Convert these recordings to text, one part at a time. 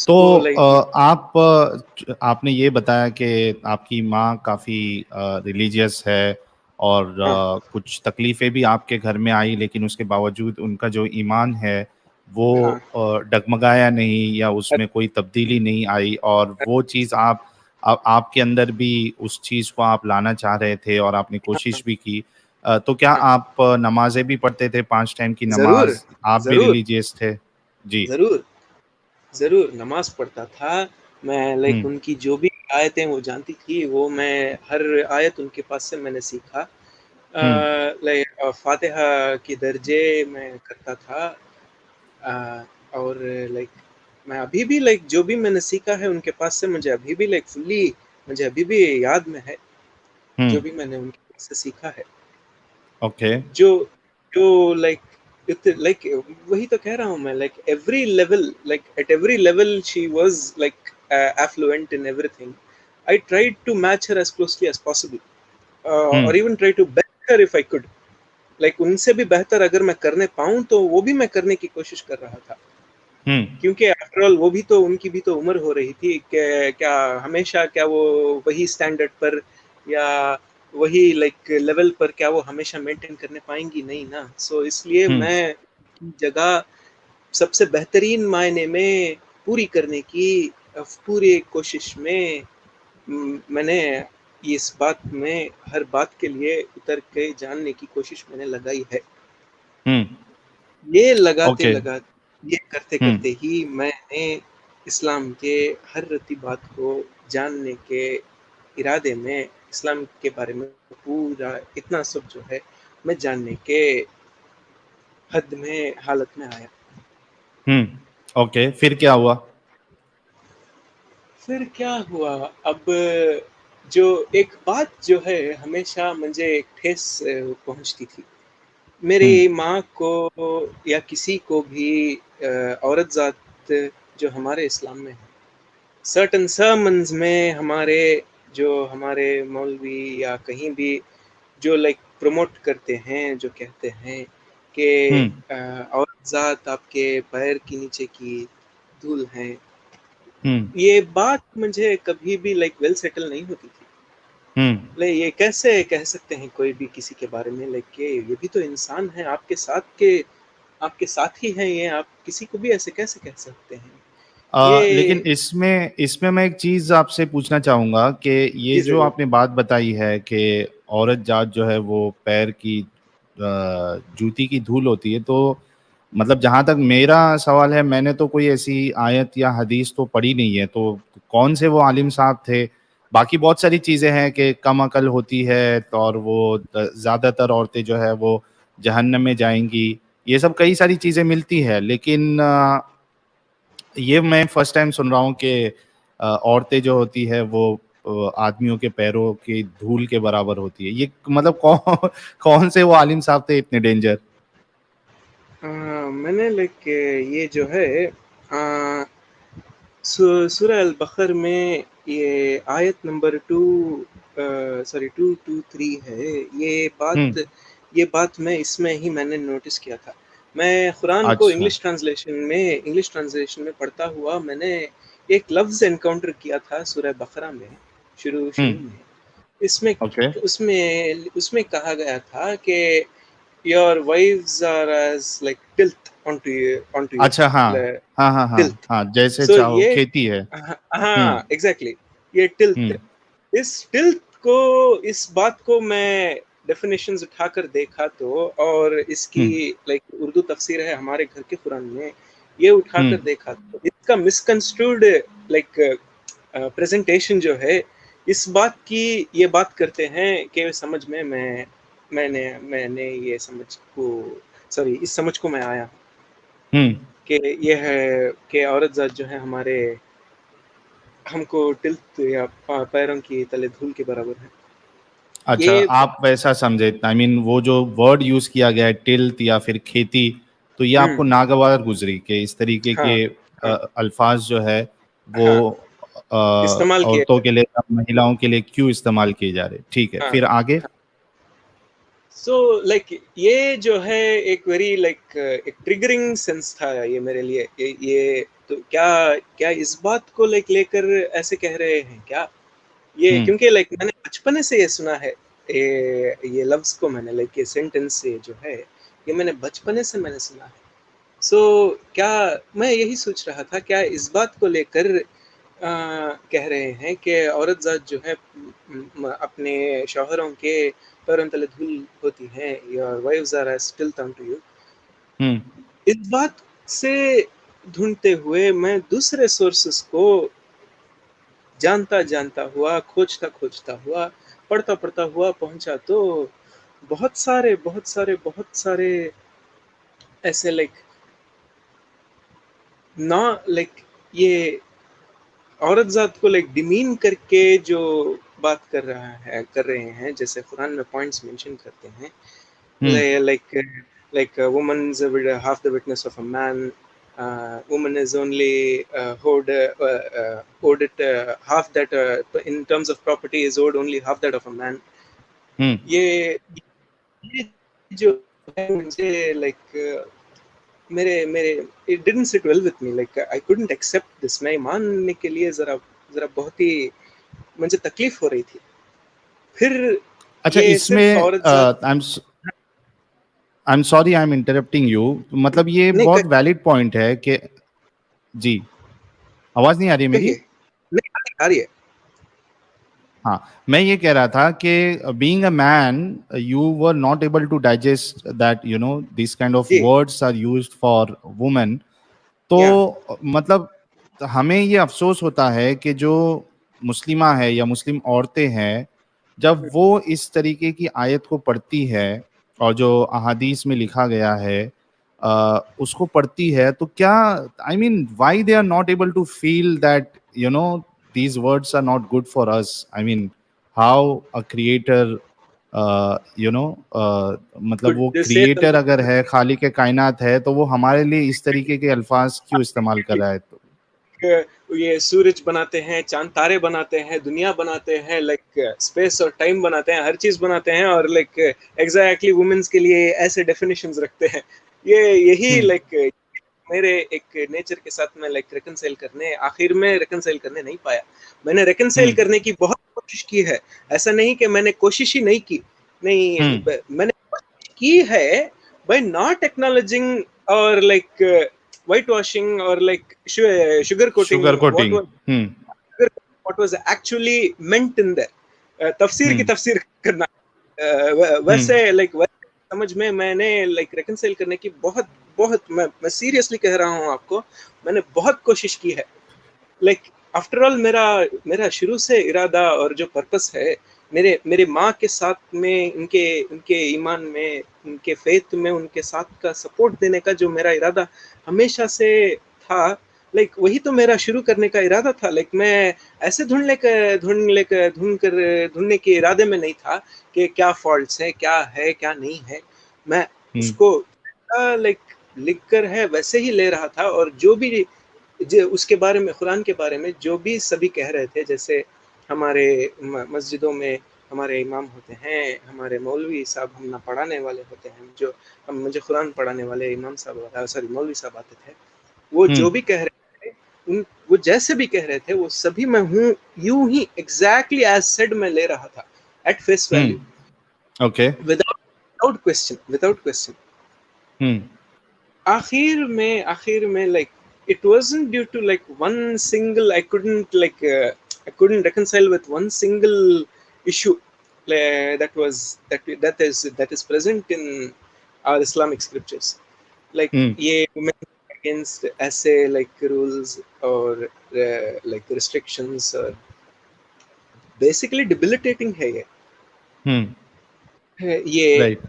तो उसको लाइक आपने ये बताया कि आपकी माँ काफ़ी रिलीजियस है और हाँ कुछ तकलीफ़ें भी आपके घर में आई, लेकिन उसके बावजूद उनका जो ईमान है वो हाँ डगमगाया नहीं या उसमें कोई तब्दीली नहीं आई, और वो चीज़ आपके अंदर भी उस चीज़ को आप लाना चाह रहे थे और आपने हाँ कोशिश भी की। तो क्या हाँ आप नमाज़ें भी पढ़ते थे, 5 टाइम की जरूर नमाज़? आप भी जरूर रिलीजियस थे? जी। जरूर जरूर नमाज पढ़ता था मैं। लाइक हुँ, उनकी जो भी आयतें वो जानती थी, वो मैं हर आयत उनके पास से मैंने सीखा। हुँ, लाइक फातिहा की दर्जे मैं करता था। और लाइक मैं अभी भी लाइक जो भी मैंने सीखा है उनके पास से, मुझे अभी भी लाइक फुल्ली मुझे अभी भी याद में है हुँ, जो भी मैंने उनके पास से सीखा है। ओके। जो जो लाइक लाइक वही तो कह रहा हूँ मैं। Like every level, like at every level she was like affluent in everything. I tried to match her as closely as possible, hmm, or even try to better her if I could. Like उनसे भी बेहतर अगर मैं करने पाऊँ तो वो भी मैं करने की कोशिश कर रहा था। हुँ, क्योंकि आफ्टर ऑल वो भी तो, उनकी भी तो उम्र हो रही थी कि क्या हमेशा क्या वो वही स्टैंडर्ड पर या वही लाइक लेवल पर क्या वो हमेशा मेंटेन करने पाएंगी? नहीं ना। सो इसलिए हुँ, मैं जगह सबसे बेहतरीन मायने में पूरी करने की पूरी कोशिश में मैंने इस बात में हर बात के लिए उतर के जानने की कोशिश मैंने लगाई है। हुँ, ये लगाते ओके। लगाते, ये करते हुँ, करते ही मैंने इस्लाम के हर रत्ती बात को जानने के इरादे में इस्लाम के बारे में पूरा इतना सब जो है मैं जानने के हद में हालत में आया। हुँ, ओके, फिर क्या हुआ? फिर क्या हुआ? अब जो एक बात जो है हमेशा मुझे एक ठेस पहुंचती थी। हुँ, मेरी माँ को या किसी को भी औरत जात जो हमारे इस्लाम में है, सर्टन sermons में हमारे जो हमारे मौलवी या कहीं भी जो लाइक प्रमोट करते हैं, जो कहते हैं कि हुँ, औरत जात आपके पैर के नीचे की धूल है, हुँ, ये बात मुझे कभी भी लाइक वेल सेटल नहीं होती थी। हुँ। ले ये कैसे कह सकते हैं कोई भी किसी के बारे में लाइक कि ये भी तो इंसान है, आपके साथ के आपके साथ ही हैं ये, आप किसी को भी ऐसे कैसे कह सकते हैं? लेकिन ये इसमें इसमें मैं एक चीज़ आपसे पूछना चाहूँगा कि ये जी जो ज़रूर। आपने बात बताई है कि औरत जात जो है वो पैर की जूती की धूल होती है, तो मतलब जहाँ तक मेरा सवाल है, मैंने तो कोई ऐसी आयत या हदीस तो पढ़ी नहीं है, तो कौन से वो आलिम साहब थे? बाकी बहुत सारी चीज़ें हैं कि कम अकल होती है तो और वो ज़्यादातर औरतें जो है वो जहन्नम में जाएँगी, ये सब कई सारी चीज़ें मिलती है, लेकिन ये मैं फर्स्ट टाइम सुन रहा हूँ कि औरतें जो होती है वो आदमियों के पैरों की धूल के बराबर होती है। ये मतलब कौन से वो आलिम साहब थे इतने डेंजर? मैंने लाइक ये जो है सूरह अल बकर में ये आयत नंबर 223 है। हुँ, ये बात मैं इसमें ही मैंने नोटिस किया था। मैं कुरान को अच्छा। इंग्लिश ट्रांसलेशन में पढ़ता हुआ मैंने एक लफ्ज़ एनकाउंटर किया था सूरह बकरा में, शुरू हुँ, शुरू में। इसमें ओके। उसमें कहा गया था कि your wives are as like tilth onto your अच्छा, हाँ। हाँ, हाँ, हाँ, टिल्थ। हाँ, जैसे सो चाहो ये खेती है। हुँ, हाँ एग्जैक्टली, ये हुँ, टिल्थ, इस टिल्थ को, इस बात को मैं डेफिनेशंस उठाकर देखा तो, और इसकी हुँ, लाइक उर्दू तफसीर है हमारे घर के कुरान में, ये हुँ, उठाकर देखा तो इसका मिसकंस्ट्रूड लाइक प्रेजेंटेशन जो है इस बात की, ये बात करते हैं कि समझ में मैंने ये समझ को, सॉरी इस समझ को मैं आया हुँ। कि ये है कि औरत जात जो है हमारे, हमको टिल्थ या पैरों की तले धूल के बराबर है। अच्छा, ये आप वैसा समझे, आई मीन वो जो वर्ड यूज़ किया गया है टिल्थ या फिर खेती, तो ये आपको नागवार गुज़री कि इस तरीके हाँ के हाँ अल्फ़ाज़ जो है वो हाँ इस्तेमाल किया औरतों के जाता लिए या महिलाओं के लिए क्यों इस्तेमाल किए जा रहे? ठीक है, है। हाँ फिर आगे? हाँ। सो लाइक ये जो है एक वेरी लाइक एक ट्रिगरिंग सेंस था ये मेरे लिए। ये तो क्या क्या इस बात को लेकर ऐसे कह रहे हैं क्या ये? क्योंकि मैंने बचपने से ये सुना है, ये लफ्ज को मैंने ये सेंटेंस से जो है ये मैंने बचपने से मैंने सुना है। सो क्या मैं यही सोच रहा था, क्या इस बात को लेकर कह रहे हैं कि औरत जात जो है अपने शौहरों के पैरों तले धूल होती हैं, your wives are as tilt on to you. इस बात से ढूंढते हुए मैं दूसरे सोर्सेस को जानता हुआ, खोजता हुआ, पढ़ता हुआ पहुंचा तो बहुत सारे ऐसे ना ये औरत जात को डिमीन करके जो बात कर रहे हैं, जैसे कुरान में पॉइंट्स मेंशन करते हैं, like a woman's half the witness of a man, woman is only owed it half that, in terms of property is owed only half that of a man. ये जो है मुझे मेरे मेरे it didn't sit well with me, I couldn't accept this. मैं मानने के लिए जरा बहुत ही मुझे तकलीफ हो रही थी। फिर अच्छा, इसमें I'm sorry I'm interrupting you, मतलब ये बहुत वैलिड पॉइंट है कि जी, आवाज नहीं आ रही है मेरी? नहीं आ रही है। हाँ, मैं ये कह रहा था कि being a man you were not able to digest that, you know, these kind of words are used for women, तो मतलब हमें ये अफसोस होता है कि जो मुस्लिमा है या मुस्लिम औरतें हैं, जब वो इस तरीके की आयत को पढ़ती है और जो अहादीस में लिखा गया है उसको पढ़ती है, तो क्या I mean why they are not able to feel that you know these words are not good for us? I mean, how a creator मतलब वो क्रिएटर अगर है, खालिक कायनात है, तो वो हमारे लिए इस तरीके के अल्फाज क्यों इस्तेमाल कर रहा है? तो ये सूरज बनाते हैं, चांद तारे बनाते हैं, दुनिया बनाते हैं, स्पेस और टाइम बनाते हैं, हर चीज बनाते हैं, और एग्जैक्टली वुमेन्स के लिए ऐसे डेफिनेशंस रखते हैं। यही मेरे एक नेचर के साथ मैं आखिर में रिकंसाइल करने नहीं पाया। मैंने रिकंसाइल करने की बहुत कोशिश की है, ऐसा नहीं कि मैंने कोशिश ही नहीं की, नहीं, मैंने कोशिश की है बाय नॉट एक्नॉलेजिंग और white washing or sugar coating what was actually meant in there, तफसीर की तफसीर करना, वैसे समझ में मैंने रिकंसाइल करने की बहुत मैं सीरियसली कह रहा हूँ आपको, मैंने बहुत कोशिश की है। आफ्टर ऑल मेरा शुरू से इरादा और जो पर्पस है, मेरे माँ के साथ में, उनके ईमान में, उनके फेथ में, उनके साथ का सपोर्ट देने का जो मेरा इरादा हमेशा से था, वही तो मेरा शुरू करने का इरादा था। मैं ऐसे ढूंढने के इरादे में नहीं था कि क्या फॉल्ट्स है, क्या है, क्या नहीं है। मैं उसको लिख कर है वैसे ही ले रहा था, और जो भी उसके बारे में, कुरान के बारे में जो भी सभी कह रहे थे, जैसे हमारे मस्जिदों में हमारे इमाम होते हैं, हमारे मौलवी साहब हम ना पढ़ाने वाले होते हैं, जो मुझे कुरान पढ़ाने वाले इमाम साहब, सॉरी मौलवी साहब आते थे, वो जो भी कह रहे थे, वो जैसे भी कह रहे थे, वो सभी मैं हूँ यूं ही एग्जैक्टली एज सेड मैं ले रहा था, at face value, okay, without question. आखिर में it wasn't due to one single, I couldn't reconcile with one single issue that is present in our Islamic scriptures, ये women against ऐसे rules or restrictions, or basically debilitating है ये right.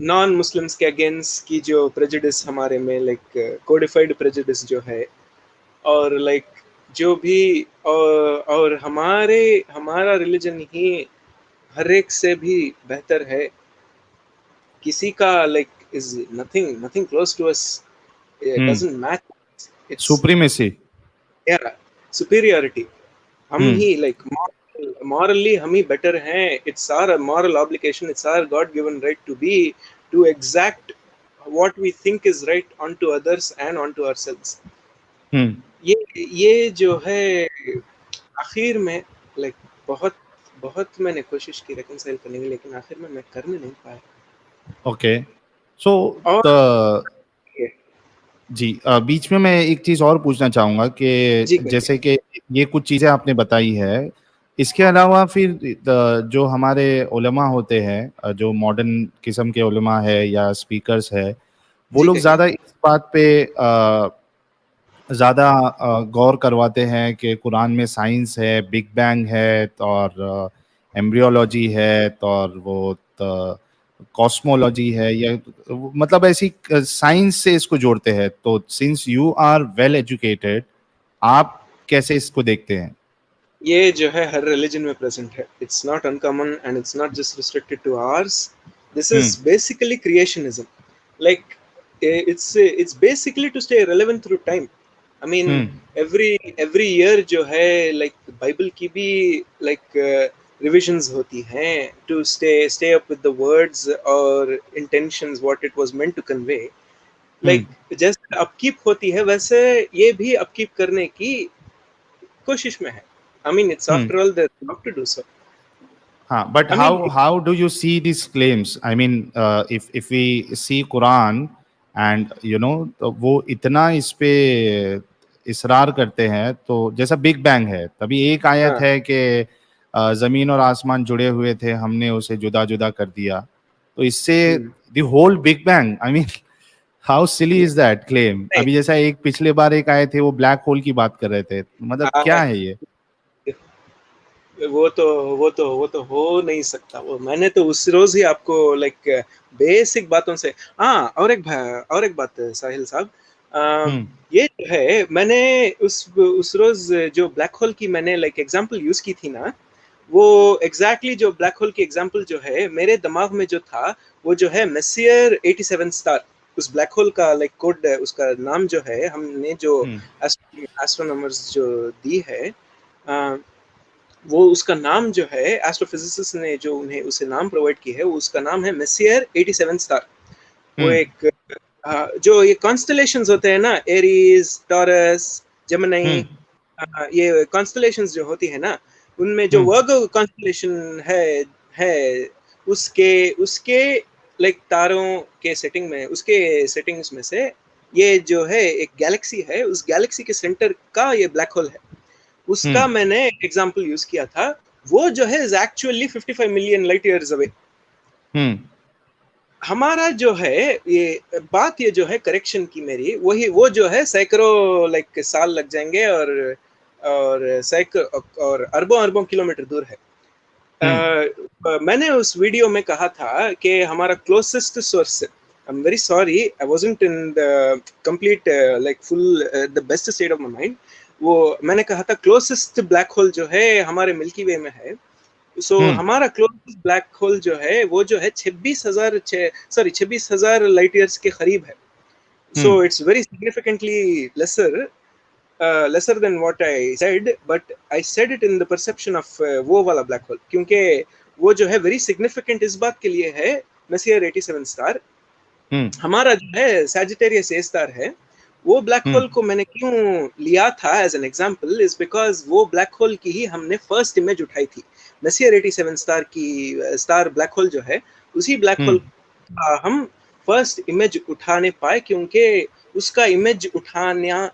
Non Muslims के against की जो prejudice हमारे में codified prejudice जो है, और जो भी और हमारा रिलीजन ही हर एक से भी बेहतर है, किसी का is nothing close to us, it doesn't match, it's supremacy, yeah, superiority, हम ही morally हम ही better हैं, it's our moral obligation, it's our God given right to exact what we think is right onto others and onto ourselves. ये जो है आखिर में like बहुत बहुत मैंने कोशिश की रिकंसाइल करने की, लेकिन आखिर में मैं करने नहीं पाया। ओके, सो और द ये जी, बीच में मैं एक चीज़ और पूछना चाहूँगा जी कि कहिए। जैसे कि ये कुछ चीज़ें आपने बताई है, इसके अलावा फिर जो हमारे उलमा होते हैं, जो मॉडर्न किस्म के उलमा है या स्पीकर्स है, वो जी लोग कहिए। ज़्यादा इस बात पे ज़्यादा गौर करवाते हैं कि कुरान में साइंस है, बिग बैंग है और एम्ब्रियोलॉजी है और वो कॉस्मोलॉजी है, या मतलब ऐसी साइंस से इसको जोड़ते हैं। तो since you are well educated, आप कैसे इसको देखते हैं? ये जो है हर रिलीजन में प्रेजेंट है। It's not uncommon and it's not just restricted two hours. This hmm, is basically creationism. Like it's basically to stay relevant through time. I mean, hmm, every year जो है like बाइबल की भी like revisions होती हैं to stay up with the words or intentions what it was meant to convey. Hmm, Like जैसे upkeep होती है वैसे ये भी अपकीप करने की कोशिश में है। I mean, it's hmm. after all their job to do so. हाँ, but I mean, how do you see these claims? I mean, if we see Quran and तो वो इतना इस पे इसरार करते हैं, तो जैसा बिग बैंग है, तभी एक आयत हाँ, है कि जमीन और आसमान जुड़े हुए थे, हमने उसे जुदा जुदा कर दिया। तो इससे hmm, the whole big bang, I mean how silly ये इज दैट क्लेम? नहीं, अभी जैसा एक पिछले बार एक आए थे, वो ब्लैक होल की बात कर रहे थे, मतलब क्या हाँ, है ये? वो तो हो नहीं सकता। वो मैंने तो उस रोज ही आपको लाइक बेसिक बातों से। हाँ, और एक बात साहिल साहब, हम्म, ये जो है मैंने उस रोज जो ब्लैक होल की मैंने लाइक एग्जांपल यूज की थी ना, वो एग्जैक्टली जो ब्लैक होल की एग्जांपल जो है मेरे दिमाग में जो था, वो जो है मेसियर 87 स्टार। उस ब्लैक होल का लाइक कोड, उसका नाम जो है हमने जो हम्म, एस्ट्रोनॉमर्स जो दी है, वो उसका नाम जो है एस्ट्रोफिजिसिस्ट ने जो उन्हें उसे नाम प्रोवाइड की है, वो उसका नाम है मेसियर 87 स्टार। वो हम्म, एक जो ये कॉन्स्टलेशंस होते हैं ना, एरीज, टॉरस, जेमिनी, हम्म, ये कॉन्स्टलेशंस जो होती है ना, उनमें जो हम्म, वर्गो कॉन्स्टलेशन है उसके उसके लाइक तारों के सेटिंग में, उसके सेटिंग्स में से ये जो है एक गैलेक्सी है, उस गैलेक्सी के सेंटर का ये ब्लैक होल है। उसका हम्म, मैंने एग्जांपल यूज किया था। वो जो है is actually 55 million light years away. Hmm, हमारा जो है ये बात, ये जो है करेक्शन की मेरी, वही वो जो है सैकड़ों लाइक साल लग जाएंगे, और सैकड़ों और अरबों अरबों किलोमीटर दूर है। हम्म, मैंने उस वीडियो में कहा था कि हमारा closest source, I am very sorry I wasn't in the complete like full the best state of my mind. वो मैंने कहा था क्लोजेस्ट ब्लैक होल जो है हमारे मिल्की वे में है। सो हम्म, हमारा क्लोजेस्ट ब्लैक होल जो है वो जो है 26,000 लाइट ईयर्स के करीब है। So hmm, it's very significantly lesser than what I said, but I said it in the perception of वो वाला ब्लैक होल, क्योंकि वो जो है वेरी सिग्निफिकेंट इस बात के लिए है, मेसियर 87 स्टार। हम्म, हमारा जो है सैजिटेरियस ए स्टार है। वो ब्लैक हम्म, होल को मैंने क्यों लिया था as an example, is because वो ब्लैक होल की ही हमने फर्स्ट इमेज उठाई थी। मेसियर 87 स्टार की स्टार ब्लैक होल जो है, उसी ब्लैक होल हम्म, का हम फर्स्ट इमेज उठाने पाए, क्योंकि उसका इमेज उठाना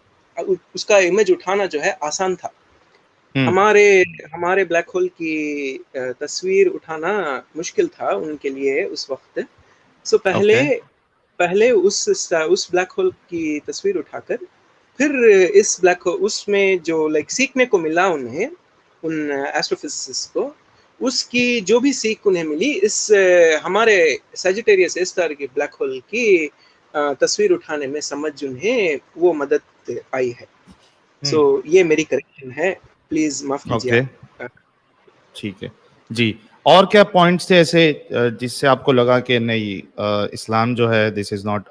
उसका इमेज उठाना जो है आसान था। हम्म, हमारे हमारे ब्लैक होल की तस्वीर उठाना मुश्किल था उनके लिए उस वक्त। सो पहले ओके, पहले उस ब्लैक होल की तस्वीर उठाकर, फिर इस ब्लैक होल उसमें जो लाइक सीखने को मिला उन्हें, उन एस्ट्रोफिजिसिस्ट को, उसकी जो भी सीख उन्हें मिली इस हमारे सजिटेरियस ए स्टार के ब्लैक होल की तस्वीर उठाने में समझ उन्हें वो मदद आई है। सो हम्म, ये मेरी करेक्शन है, प्लीज माफ कीजिए ओके, आप। ठीक है, जी। और क्या पॉइंट्स थे ऐसे जिससे आपको लगा कि नहीं, इस्लाम जो है this is not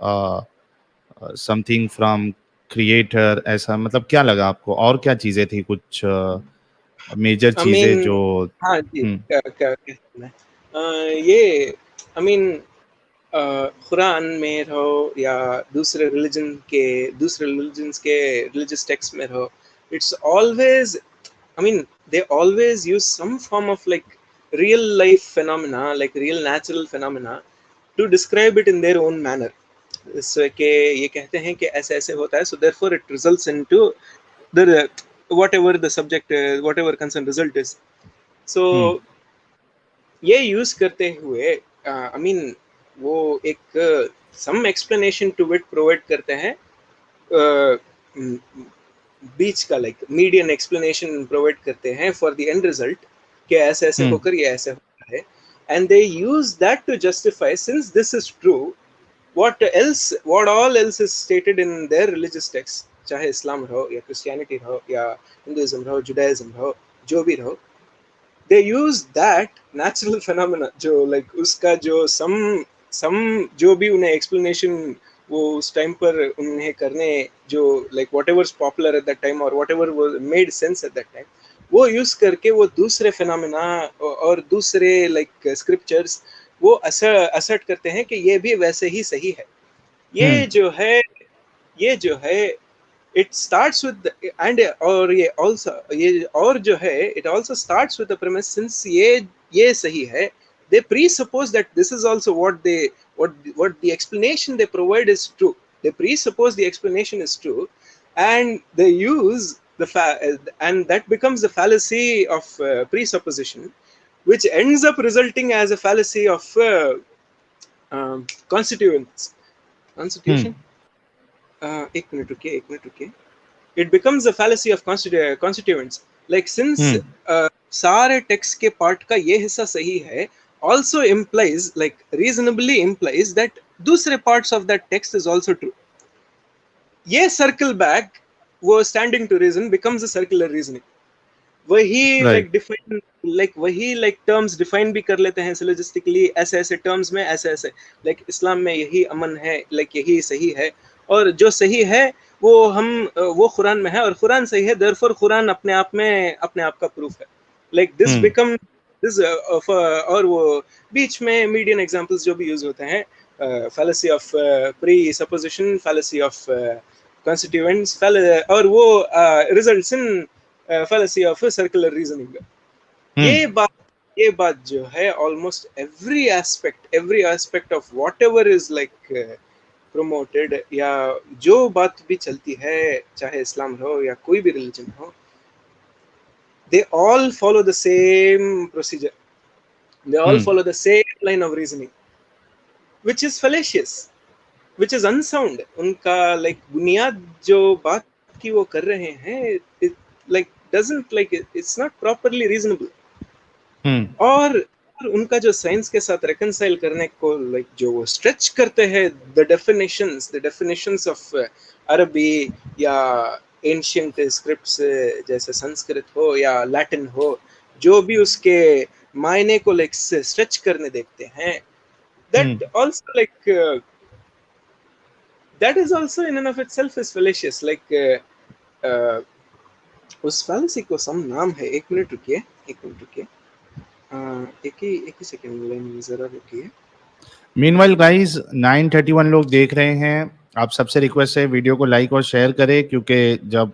something from creator, ऐसा मतलब क्या लगा आपको? और क्या चीजें थी, कुछ मेजर आई चीजें मीन, जो? हाँ जी, हम्म, क्या क्या कहना है ये, आई मीन कुरान में रहो या दूसरे रिलीजन्स के रिलीजियस टेक्स्ट में रहो, it's always, I mean, they always use some form of like real life phenomena, like real natural phenomena, to describe it in their own manner. So कि ये कहते हैं कि ऐसे ऐसे होता है, so therefore it results into the whatever the subject, whatever concerned result is. So ये यूज करते हुए I mean वो एक some explanation to it provide करते हैं, बीच का लाइक मीडियन एक्सप्लेनेशन प्रोवाइड करते हैं फॉर द एंड रिजल्ट कि ऐसे ऐसे होकर ये ऐसे होता है, and they use that to justify since this is true what all else is stated in their religious texts, चाहे इस्लाम रहो या क्रिश्चियनिटी रहो या हिंदुइज्म रहो, जुडाइज्म रहो, जो भी रहो, they use that natural phenomena जो like उसका जो some जो भी उन्हें explanation वो उस टाइम पर उन्हें करने जो like whatever's popular at that time or whatever was made sense at that time, वो यूज करके वो दूसरे फिनोमेना और दूसरे like scriptures वो असर्ट करते हैं कि ये भी वैसे ही सही है। ये जो है it starts with and और ये also ये और जो है it also starts with the premise, since ये सही है, they presuppose that this is also what the explanation they provide is true. They presuppose the explanation is true, and they use and that becomes the fallacy of presupposition, which ends up resulting as a fallacy of constitution. एक minute रुकिए. It becomes a fallacy of constituents. Like since सारे text के part का ये हिस्सा सही है, also implies, like reasonably implies that दूसरे parts of that text is also true. ये circle back वो standing to reason becomes a circular reasoning. वही like define like वही like terms define भी कर लेते हैं syllogistically, ऐसे ऐसे terms में ऐसे ऐसे like इस्लाम में यही अमन है, like यही सही है, और जो सही है वो कुरान में है और कुरान सही है, therefore कुरान अपने आप का प्रूफ है, like this become this और वो बीच में median examples जो भी यूज होते हैं, fallacy of presupposition, fallacy of constituents, और वो results in fallacy of circular reasoning. ये बात जो है almost every aspect of whatever is like promoted या जो बात भी चलती है, चाहे इस्लाम हो या कोई भी religion हो, they all follow the same procedure. They all follow the same line of reasoning, which is fallacious, which is unsound. उनका like बुनियाद जो बात की वो कर रहे हैं, it like doesn't like it's not properly reasonable. और उनका जो साइंस के साथ reconcile करने को like जो वो stretch करते हैं the definitions of अरबी या ancient scripts जैसे संस्कृत हो या लैटिन हो, जो भी उसके मायने को like stretch करने देखते हैं, that also like that is also in and of itself is fallacious. Like उस fallacy को some नाम है, एक मिनट रुकिए, एक ही सेकंड लाइन जरा रुकिए. मीनवाइल गाइस 931 लोग देख रहे हैं, आप सबसे रिक्वेस्ट है वीडियो को लाइक और शेयर करें, क्योंकि जब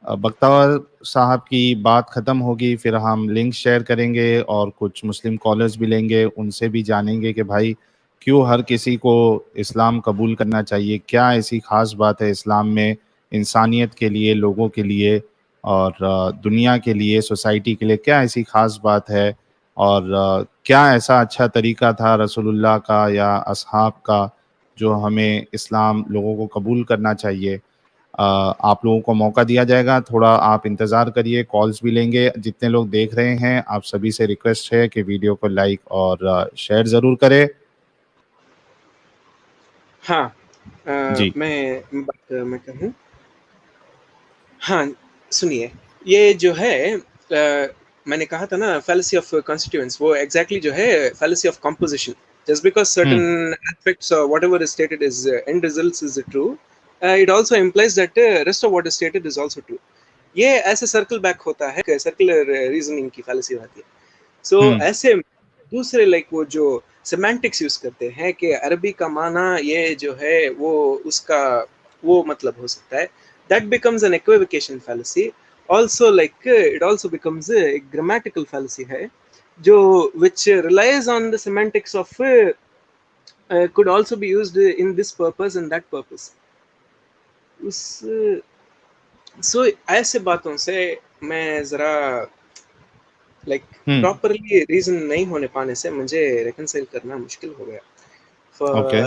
बख्तावर साहब की बात ख़त्म होगी फिर हम लिंक शेयर करेंगे और कुछ मुस्लिम कॉलर्स भी लेंगे, उनसे भी जानेंगे कि भाई क्यों हर किसी को इस्लाम कबूल करना चाहिए, क्या ऐसी ख़ास बात है इस्लाम में इंसानियत के लिए, लोगों के लिए और दुनिया के लिए, सोसाइटी के लिए, क्या ऐसी ख़ास बात है और क्या ऐसा अच्छा तरीक़ा था रसूलुल्लाह का या असहाब का जो हमें इस्लाम लोगों को कबूल करना चाहिए. आप लोगों को मौका दिया जाएगा, थोड़ा आप इंतज़ार करिए, कॉल्स भी लेंगे. जितने लोग देख रहे हैं आप सभी से रिक्वेस्ट है कि वीडियो को लाइक और शेयर ज़रूर करें. हाँ, मैं कहूँ, हाँ सुनिए, ये जो है मैंने कहा था ना fallacy of constituents, वो exactly जो है fallacy of composition. Just because certain aspects or whatever is stated is end results is true, it also implies that rest of what is stated is also true. ये ऐसे circle back होता है, circular reasoning की fallacy होती है. So ऐसे दूसरे like वो जो सेमेंटिक्स यूज करते हैं कि अरबी का माना ये जो है वो उसका वो मतलब हो सकता है, that becomes an equivocation fallacy also, like it also becomes एक ग्रामेटिकल फैलेसी है जो which relies on the semantics of could also be used in this purpose and that purpose. उस सो ऐसे बातों से मैं जरा लाइक प्रॉपरली रीजन नहीं होने पाने से मुझे रिकंसाइल करना मुश्किल हो गया। ओके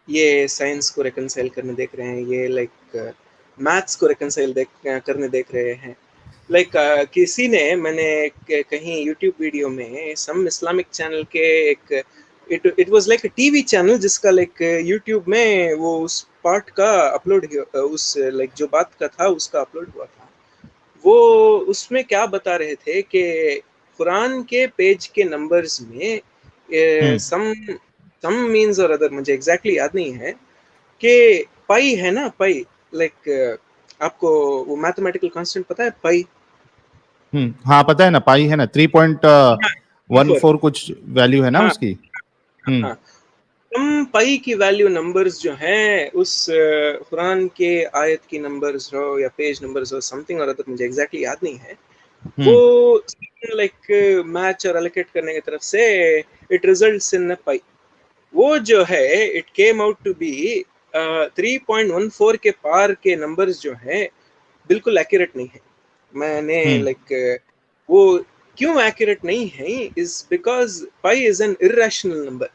ये साइंस को रिकंसाइल करने देख रहे हैं, ये लाइक मैथ्स को रिकंसाइल करने देख रहे हैं। लाइक किसी ने मैंने कहीं यूट्यूब वीडियो में सम इस्लामिक चैनल के एक it was like a TV channel जिसका लाइक यूट्यूब में वो उस पार्ट का अपलोड उस लाइक जो बात का था उसका अपलोड हुआ था। वो उसमें क्या बता रहे थे कि कुरान के पेज के नंबर्स में सम सम मीन्स और अदर, मुझे एग्जैक्टली याद नहीं है, कि पाई है ना, पाई लाइक आपको वो मैथमेटिकल कांस्टेंट पता है पाई? हाँ पता है ना, पाई है ना 3.14 कुछ वैल्यू है ना हाँ उसकी। हाँ, कम पाई की वैल्यू नंबर्स जो हैं उस कुरान के आयत की नंबर्स हो या पेज नंबर्स हो समथिंग और अदर, मुझे एग्जैक्टली याद नहीं है, वो लाइक मैच और एलोकेट करने की तरफ से इट रिजल्ट्स इन पाई। वो जो है it came out to be 3.14 के पार के नंबर्स जो है बिल्कुल एक्यूरेट नहीं है। मैंने लाइक वो क्यों एक्यूरेट नहीं है is because pi is an irrational number.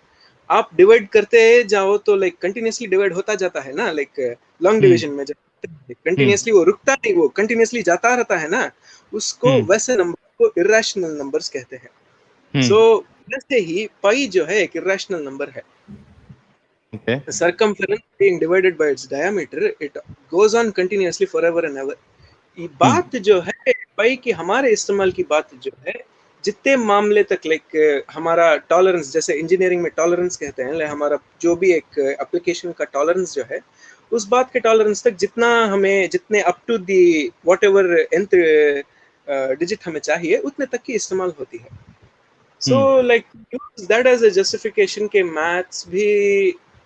आप डिवाइड करते जाओ तो लाइक कंटिन्यूसली डिवाइड होता जाता है ना, लाइक लॉन्ग डिवीजन में जब कंटिन्यूसली वो रुकता नहीं, वो कंटिन्यूसली जाता रहता है ना, उसको वैसे नंबर को इर्रेशनल नंबर्स कहते हैं। सो वैसे ही पाई जो है एक इर्रेशनल नंबर है। The circumference being divided by its diameter, it goes on continuously forever and ever. ये बात जो है पाई की हमारे इस्तेमाल की बात जो है, जितने मामले तक लाइक हमारा टॉलरेंस, जैसे इंजीनियरिंग में टॉलरेंस कहते हैं, हमारा जो भी एक एप्लीकेशन का टॉलरेंस जो है, उस बात के टॉलरेंस तक जितना हमें, जितने up to the whatever nth digit हमें चाहिए उतने तक की इस्तेमाल होती है। So like use that as a justification के मैथ्स भी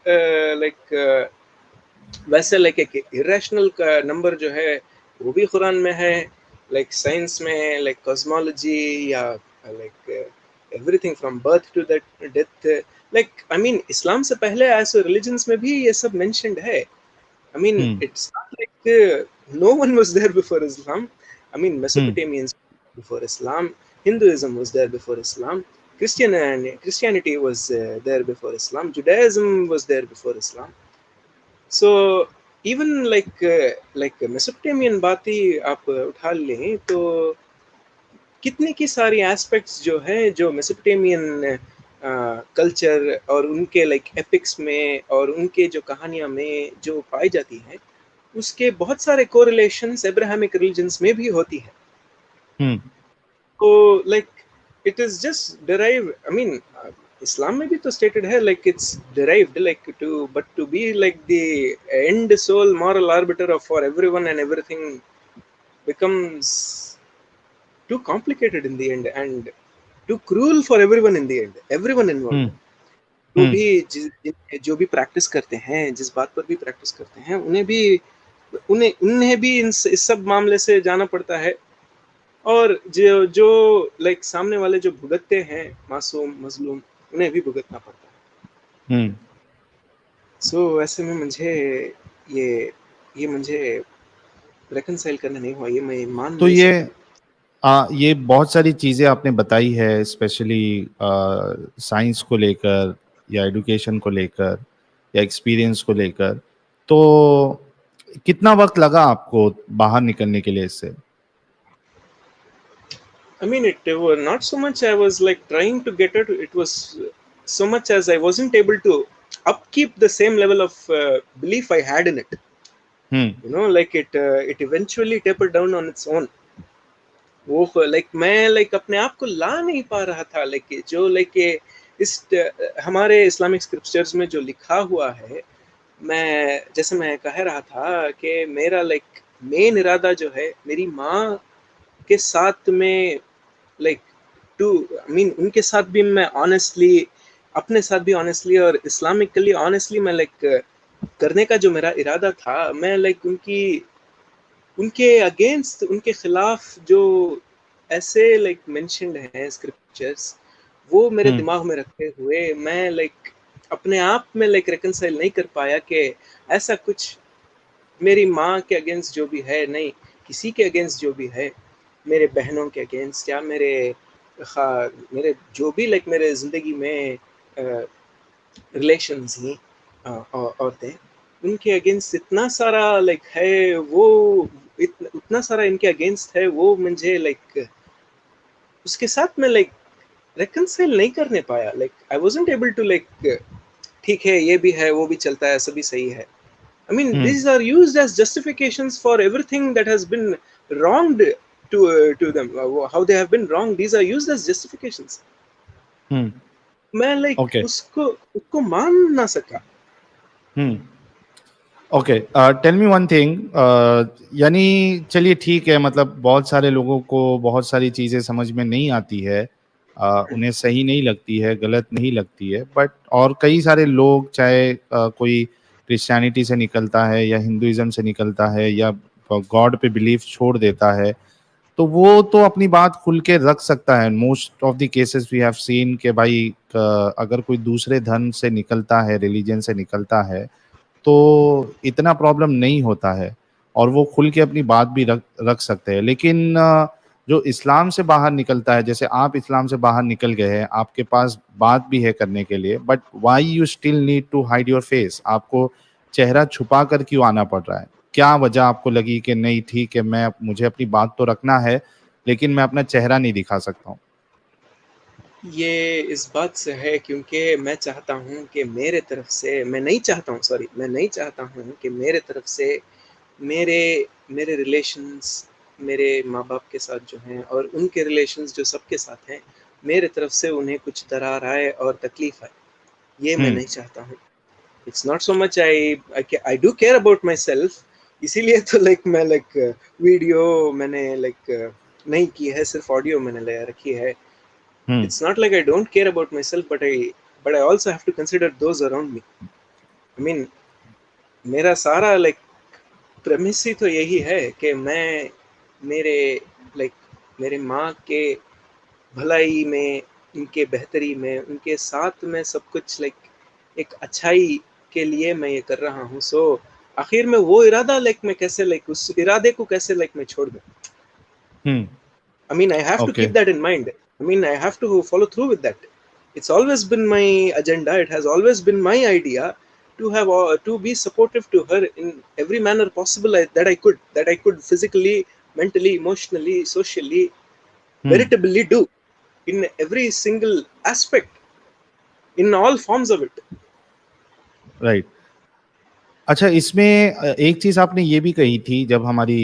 लाइक वैसे लाइक एक इरेशनल का नंबर जो है वो भी कुरान में है, लाइक साइंस में लाइक कॉस्मोलॉजी या like everything from birth to that death, like I mean Islam से पहले ऐसे रिलीजन्स में भी ये सब मेंशन्ड है। I mean, it's not like no one was there before Islam. I mean, Mesopotamians before Islam, Hinduism was there before Islam, Christianity was there before Islam, Judaism was there before Islam. So even like Mesopotamian बात ही आप उठा लें तो कितने की सारी aspects जो है जो मेसोपोटामियन कल्चर और उनके लाइक एपिक्स में और उनके जो कहानियां में जो पाई जाती हैं, उसके बहुत सारे कोरिलेशंस अब्राहमिक रिलीजन्स में भी होती है। तो like it is just derive, I mean Islam में भी तो स्टेटेड है like it's derived like to but to be like the end soul moral arbiter of for everyone and everything becomes too complicated in the end and too cruel for everyone in the end, everyone involved. तो भी जो भी practice करते हैं, जिस बात पर भी प्रैक्टिस करते हैं, उन्हें भी इस सब मामले से जाना पड़ता है, और जो लाइक सामने वाले जो भुगतते हैं मासूम मजलूम, उन्हें भी भुगतना पड़ता है। सो ऐसे में मुझे ये मुझे रिकंसाइल करना नहीं हुआ, ये मैं मान तो नहीं सकता। ये बहुत सारी चीज़ें आपने बताई है, स्पेशली साइंस को लेकर या एडुकेशन को लेकर या एक्सपीरियंस को लेकर, तो कितना वक्त लगा आपको बाहर निकलने के लिए इससे? I mean, it was not so much I was like trying to get it. It was so much as I wasn't able to upkeep the same level of belief I had in it. You know, like it eventually tapered down on its own. वो like मैं like अपने आप को ला नहीं पा रहा था, like जो लाइक इस हमारे इस्लामिक स्क्रिप्चर्स में जो लिखा हुआ है, मैं जैसे मैं कह रहा था कि मेरा लाइक मेन इरादा जो है मेरी माँ के साथ में लाइक टू आई मीन उनके साथ भी मैं ऑनेस्टली, अपने साथ भी ऑनेस्टली और इस्लामिकली ऑनेस्टली मैं लाइक करने का जो मेरा इरादा था, मैं लाइक उनके अगेंस्ट, उनके खिलाफ जो ऐसे लाइक मेंशन्ड हैं स्क्रिप्चर्स, वो मेरे दिमाग में रखते हुए मैं लाइक अपने आप में लाइक रिकंसाइल नहीं कर पाया कि ऐसा कुछ मेरी माँ के अगेंस्ट जो भी है, नहीं किसी के अगेंस्ट जो भी है, मेरे बहनों के अगेंस्ट या मेरे जो भी लाइक मेरे ज़िंदगी में रिलेशंस ही औरतें, उनके अगेंस्ट इतना सारा लाइक है, वो उतना सारा इनके अगेंस्ट है, वो मुझे लाइक उसके साथ मैं लाइक रिकंसाइल नहीं करने पाया। Like I wasn't able to like ठीक है, ये भी है, वो भी चलता है, सभी सही है। I mean, these are used as justifications for everything that has been wronged to them. How they have been wronged, these are used as justifications. मैं लाइक ओके उसको मान ना सका। Okay, tell me one thing, यानी चलिए ठीक है, मतलब बहुत सारे लोगों को बहुत सारी चीज़ें समझ में नहीं आती है, उन्हें सही नहीं लगती है, गलत नहीं लगती है, बट और कई सारे लोग चाहे कोई क्रिश्चियनिटी से निकलता है या हिंदुइज्म से निकलता है या गॉड पे बिलीफ छोड़ देता है, तो वो तो अपनी बात खुल के रख सकता है। Most of the cases we have seen कि भाई अगर कोई दूसरे धर्म से निकलता है, रिलीजन से निकलता है, तो इतना प्रॉब्लम नहीं होता है और वो खुल के अपनी बात भी रख सकते हैं। लेकिन जो इस्लाम से बाहर निकलता है, जैसे आप इस्लाम से बाहर निकल गए हैं, आपके पास बात भी है करने के लिए, but why you still need to hide your face? आपको चेहरा छुपा कर क्यों आना पड़ रहा है? क्या वजह आपको लगी कि नहीं ठीक है, मुझे अपनी बात तो रखना है, लेकिन मैं अपना चेहरा नहीं दिखा सकता हूँ? ये इस बात से है क्योंकि मैं चाहता हूँ कि मेरे तरफ से, मैं नहीं चाहता हूँ कि मेरे तरफ से मेरे मेरे रिलेशंस मेरे माँ बाप के साथ जो हैं और उनके रिलेशंस जो सबके साथ हैं, मेरे तरफ से उन्हें कुछ दरार आए और तकलीफ आए, ये मैं नहीं चाहता हूँ। It's not so much I do care about my self, इसीलिए तो लाइक मैं लाइक वीडियो मैंने लाइक नहीं की है, सिर्फ ऑडियो मैंने ले रखी है। It's not like I don't care about myself, but I also have to consider those around me. I mean, मेरा सारा लाइक प्रेमिस ही तो यही है कि मैं मेरे लाइक मेरे माँ के भलाई में, उनके बेहतरी में, उनके साथ में सब कुछ लाइक एक अच्छाई के लिए मैं ये कर रहा हूँ। सो आखिर में वो इरादा लाइक मैं कैसे लाइक उस इरादे को कैसे लाइक मैं छोड़ दूँ? I mean, I have to keep that in mind. I mean, I have to follow through with that. It's always been my agenda. It has always been my idea to have to be supportive to her in every manner possible that I could physically, mentally, emotionally, socially, veritably do in every single aspect, in all forms of it. Right. अच्छा, इसमें एक चीज़ आपने ये भी कही थी जब हमारी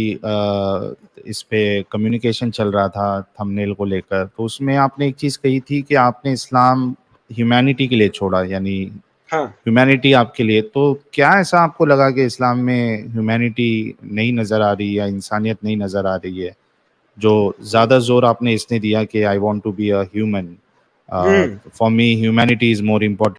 इस पे कम्युनिकेशन चल रहा था थंबनेल को लेकर, तो उसमें आपने एक चीज़ कही थी कि आपने इस्लाम ह्यूमैनिटी के लिए छोड़ा, यानी हाँ, ह्यूमैनिटी आपके लिए। तो क्या ऐसा आपको लगा कि इस्लाम में ह्यूमैनिटी नहीं नज़र आ रही या इंसानियत नहीं नज़र आ रही है, जो ज़्यादा जोर आपने इसने दिया कि I want to be a human, for me humanity is more important?